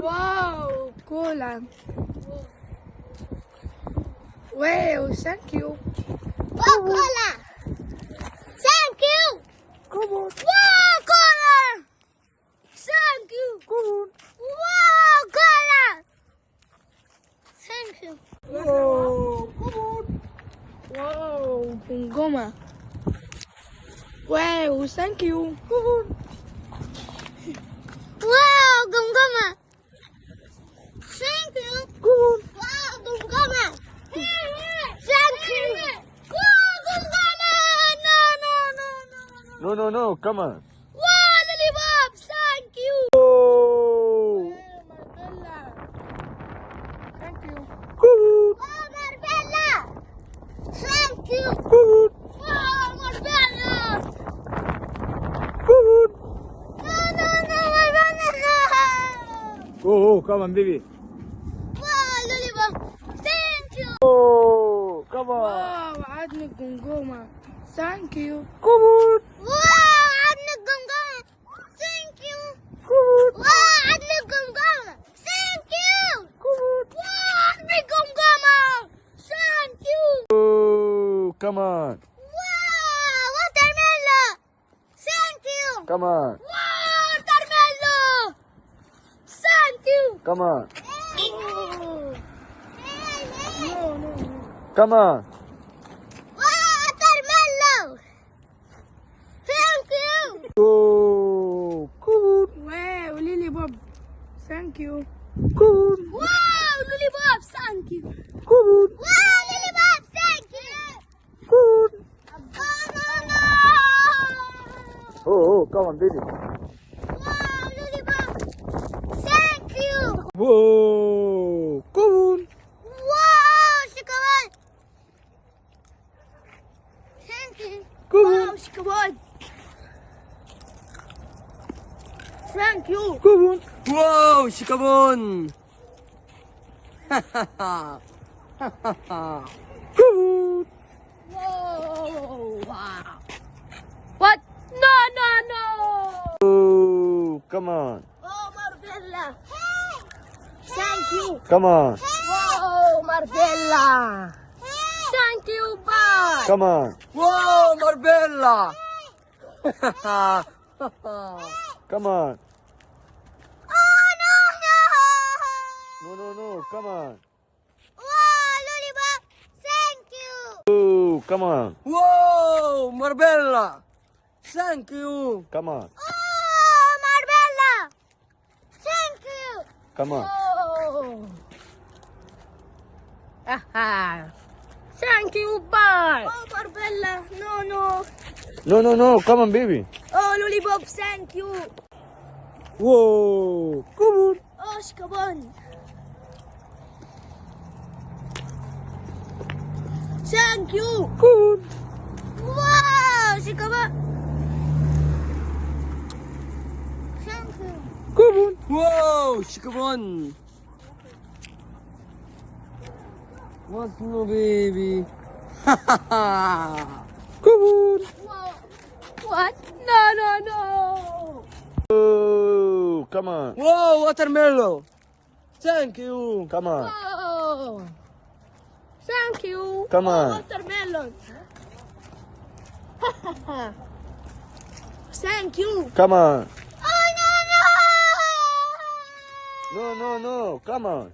Wow, cola. Wow, thank you. Wow, cola. Thank you. Come on. Wow, cola. Thank you. Come on. Wow, cola. Thank you. Wow, come on. Wow, con goma. Wow, thank you. Come on. Wow, gum-guma. Thank you. Come on. Wow, gum-guma. Thank you. Wow, gum-guma. No. No, come on. Wow, lollipop. Thank you. Oh, Marabella. Thank you. Wow, Marbella. Thank you. Wow, Marbella. No, Marbella. oh, come on, baby. Wow, lollipop. Thank you. Oh, come on. Wow, عدني con goma. Thank you. Wow, عدنا الجمجمة. Thank you. Wow, عدنا الجمجمة. Thank you. Wow, عدنا الجمجمة. Thank you. Oh, come on. Wow, watermelon. Thank you. Come on. Wow, watermelon. Thank you. Come on. No. Come on. Watermelon. Thank you. Oh, good. Wow, Lily Bob. Thank you. Good. Wow, lollipop. Thank you. Good. Wow, lollipop. Thank you. Good. Banana. Oh, come on, baby. Wow, lollipop. Thank you. Whoa, good. Wow, chocolate. Thank you. Good. Wow, chocolate. Thank you. Good. Wow, sikabon! Good. Whoa, wow. What? No. Oh, come on. Oh, Marbella. Thank you. Come on. Whoa, Marbella. Thank you, bye. Come on. Wow, Marbella! Come on. Oh, no. No. Come on. Wow, lollipop. Thank you. Oh, come on. Wow, Marbella! Thank you! Come on. Oh, Marbella. Thank you. Come on. Oh. Aha. Thank you, bye. Oh, Marbella. No. No. Come on, baby. Oh, Lollipop, thank you. Whoa. Good. Oh, Shkabon. Thank you. Good. Wow, sikaba. Thank you. Good. Wow, sikabon! What no, baby? Good. Wow. What? No. Oh, come on. Wow, watermelon! Thank you! Come on. Oh. Thank you. Come on. Oh, watermelon. Thank you. Come on. Oh, no. No. Come on.